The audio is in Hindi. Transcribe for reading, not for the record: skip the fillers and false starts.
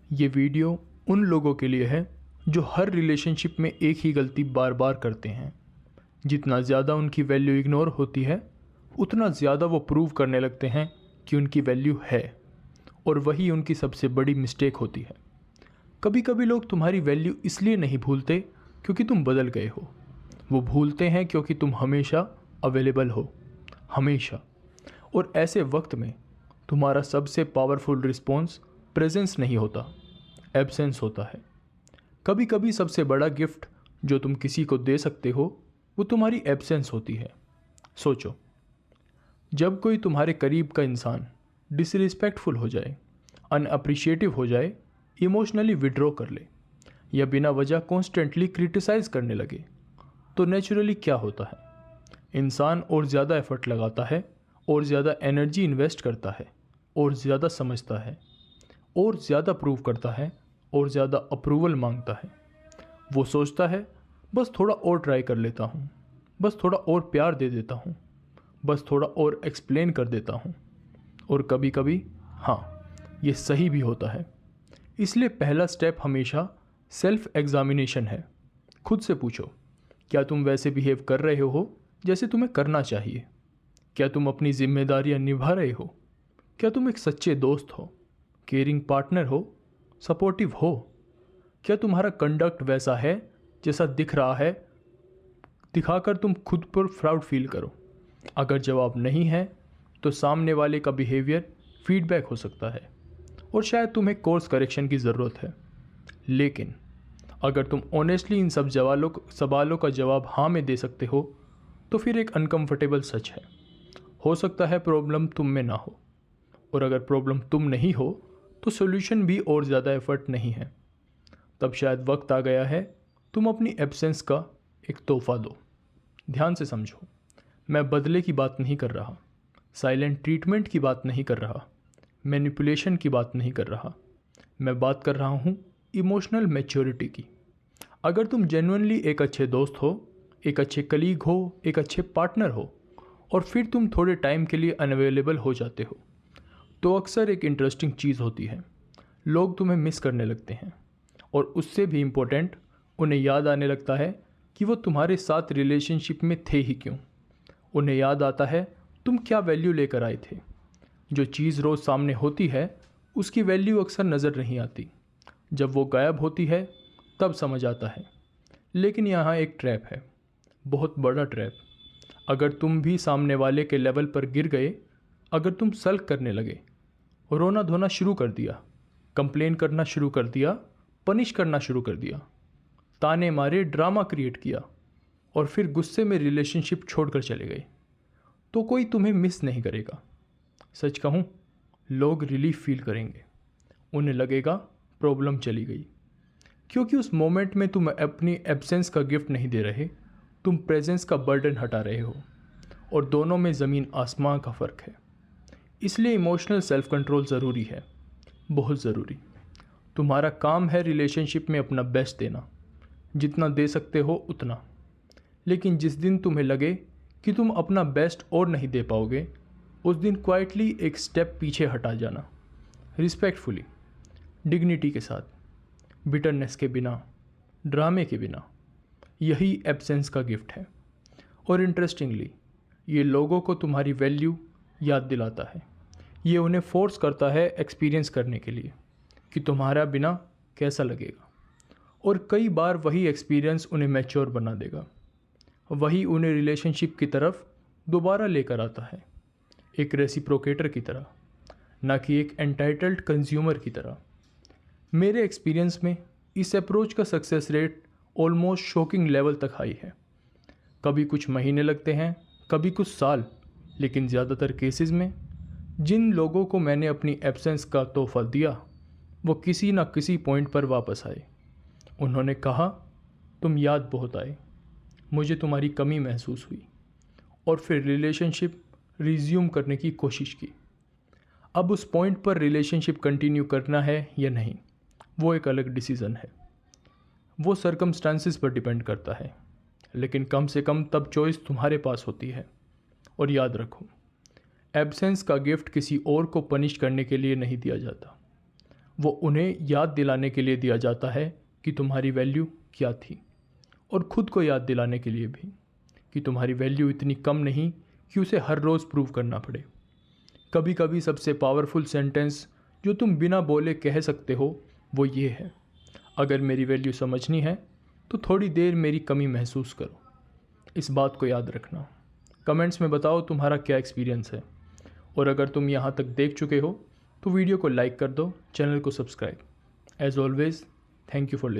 ये वीडियो उन लोगों के लिए है जो हर रिलेशनशिप में एक ही गलती बार बार करते हैं। जितना ज़्यादा उनकी वैल्यू इग्नोर होती है, उतना ज़्यादा वो प्रूव करने लगते हैं कि उनकी वैल्यू है, और वही उनकी सबसे बड़ी मिस्टेक होती है। कभी कभी लोग तुम्हारी वैल्यू इसलिए नहीं भूलते क्योंकि तुम बदल गए हो, वो भूलते हैं क्योंकि तुम हमेशा अवेलेबल हो, हमेशा। और ऐसे वक्त में तुम्हारा सबसे पावरफुल रिस्पॉन्स प्रेजेंस नहीं होता, एब्सेंस होता है। कभी कभी सबसे बड़ा गिफ्ट जो तुम किसी को दे सकते हो वो तुम्हारी एब्सेंस होती है। सोचो, जब कोई तुम्हारे करीब का इंसान डिसरिस्पेक्टफुल हो जाए, अनअप्रिशिएटिव हो जाए, इमोशनली विड्रॉ कर ले या बिना वजह कॉन्स्टेंटली क्रिटिसाइज करने लगे, तो नेचुरली क्या होता है? इंसान और ज़्यादा एफर्ट लगाता है, और ज़्यादा एनर्जी इन्वेस्ट करता है, और ज़्यादा समझता है, और ज़्यादा प्रूव करता है, और ज़्यादा अप्रूवल मांगता है। वो सोचता है बस थोड़ा और ट्राई कर लेता हूँ, बस थोड़ा और प्यार दे देता हूँ, बस थोड़ा और एक्सप्लेन कर देता हूँ। और कभी कभी हाँ, ये सही भी होता है। इसलिए पहला स्टेप हमेशा सेल्फ एग्जामिनेशन है। खुद से पूछो, क्या तुम वैसे बिहेव कर रहे हो जैसे तुम्हें करना चाहिए? क्या तुम अपनी जिम्मेदारियां निभा रहे हो? क्या तुम एक सच्चे दोस्त हो, केयरिंग पार्टनर हो, सपोर्टिव हो? क्या तुम्हारा कंडक्ट वैसा है जैसा दिख रहा है, दिखाकर तुम खुद पर प्राउड फील करो? अगर जवाब नहीं है तो सामने वाले का बिहेवियर फीडबैक हो सकता है, और शायद तुम्हें कोर्स करेक्शन की ज़रूरत है। लेकिन अगर तुम ऑनेस्टली इन सब सवालों का जवाब हाँ में दे सकते हो, तो फिर एक अनकंफर्टेबल सच है, हो सकता है प्रॉब्लम तुम में ना हो। और अगर प्रॉब्लम तुम नहीं हो तो सॉल्यूशन भी और ज़्यादा एफर्ट नहीं है। तब शायद वक्त आ गया है तुम अपनी एब्सेंस का एक तोहफा दो। ध्यान से समझो, मैं बदले की बात नहीं कर रहा, साइलेंट ट्रीटमेंट की बात नहीं कर रहा, मैनिपुलेशन की बात नहीं कर रहा। मैं बात कर रहा हूँ इमोशनल मैच्योरिटी की। अगर तुम जेन्युइनली एक अच्छे दोस्त हो, एक अच्छे कलीग हो, एक अच्छे पार्टनर हो, और फिर तुम थोड़े टाइम के लिए अनअवेलेबल हो जाते हो, तो अक्सर एक इंटरेस्टिंग चीज़ होती है, लोग तुम्हें मिस करने लगते हैं। और उससे भी इम्पोर्टेंट, उन्हें याद आने लगता है कि वो तुम्हारे साथ रिलेशनशिप में थे ही क्यों। उन्हें याद आता है तुम क्या वैल्यू लेकर आए थे। जो चीज़ रोज़ सामने होती है उसकी वैल्यू अक्सर नज़र नहीं आती, जब वो गायब होती है तब समझ आता है। लेकिन यहाँ एक ट्रैप है, बहुत बड़ा ट्रैप। अगर तुम भी सामने वाले के लेवल पर गिर गए, अगर तुम सल्क करने लगे, रोना धोना शुरू कर दिया, कंप्लेन करना शुरू कर दिया, पनिश करना शुरू कर दिया, ताने मारे ड्रामा क्रिएट किया, और फिर गुस्से में रिलेशनशिप छोड़कर चले गए, तो कोई तुम्हें मिस नहीं करेगा। सच कहूँ, लोग रिलीफ फील करेंगे। उन्हें लगेगा प्रॉब्लम चली गई, क्योंकि उस मोमेंट में तुम अपनी एब्सेंस का गिफ्ट नहीं दे रहे, तुम प्रेजेंस का बर्डन हटा रहे हो, और दोनों में ज़मीन आसमां का फ़र्क है। इसलिए इमोशनल सेल्फ कंट्रोल ज़रूरी है, बहुत ज़रूरी। तुम्हारा काम है रिलेशनशिप में अपना बेस्ट देना, जितना दे सकते हो उतना। लेकिन जिस दिन तुम्हें लगे कि तुम अपना बेस्ट और नहीं दे पाओगे, उस दिन क्वाइटली एक स्टेप पीछे हटा जाना, रिस्पेक्टफुली, डिग्निटी के साथ, बिटरनेस के बिना, ड्रामे के बिना। यही एब्सेंस का गिफ्ट है। और इंटरेस्टिंगली, ये लोगों को तुम्हारी वैल्यू याद दिलाता है। ये उन्हें फोर्स करता है एक्सपीरियंस करने के लिए कि तुम्हारा बिना कैसा लगेगा। और कई बार वही एक्सपीरियंस उन्हें मैच्योर बना देगा, वही उन्हें रिलेशनशिप की तरफ दोबारा लेकर आता है, एक रेसिप्रोकेटर की तरह, ना कि एक एंटाइटल्ड कंज्यूमर की तरह। मेरे एक्सपीरियंस में इस अप्रोच का success rate almost shocking level तक हाई है। कभी कुछ महीने लगते हैं, कभी कुछ साल, लेकिन ज़्यादातर केसेस में जिन लोगों को मैंने अपनी एब्सेंस का तोहफा दिया, वो किसी न किसी पॉइंट पर वापस आए। उन्होंने कहा, तुम याद बहुत आए, मुझे तुम्हारी कमी महसूस हुई, और फिर रिलेशनशिप रिज्यूम करने की कोशिश की। अब उस पॉइंट पर रिलेशनशिप कंटिन्यू करना है या नहीं, वो एक अलग डिसीज़न है, वो सर्कमस्टांसिस पर डिपेंड करता है। लेकिन कम से कम तब चॉइस तुम्हारे पास होती है। और याद रखो, एब्सेंस का गिफ्ट किसी और को पनिश करने के लिए नहीं दिया जाता, वो उन्हें याद दिलाने के लिए दिया जाता है कि तुम्हारी वैल्यू क्या थी, और ख़ुद को याद दिलाने के लिए भी कि तुम्हारी वैल्यू इतनी कम नहीं कि उसे हर रोज़ प्रूव करना पड़े। कभी कभी सबसे पावरफुल सेंटेंस जो तुम बिना बोले कह सकते हो वो ये है, अगर मेरी वैल्यू समझनी है तो थोड़ी देर मेरी कमी महसूस करो। इस बात को याद रखना। कमेंट्स में बताओ तुम्हारा क्या एक्सपीरियंस है, और अगर तुम यहाँ तक देख चुके हो तो वीडियो को लाइक कर दो, चैनल को subscribe. As always, thank you for listening.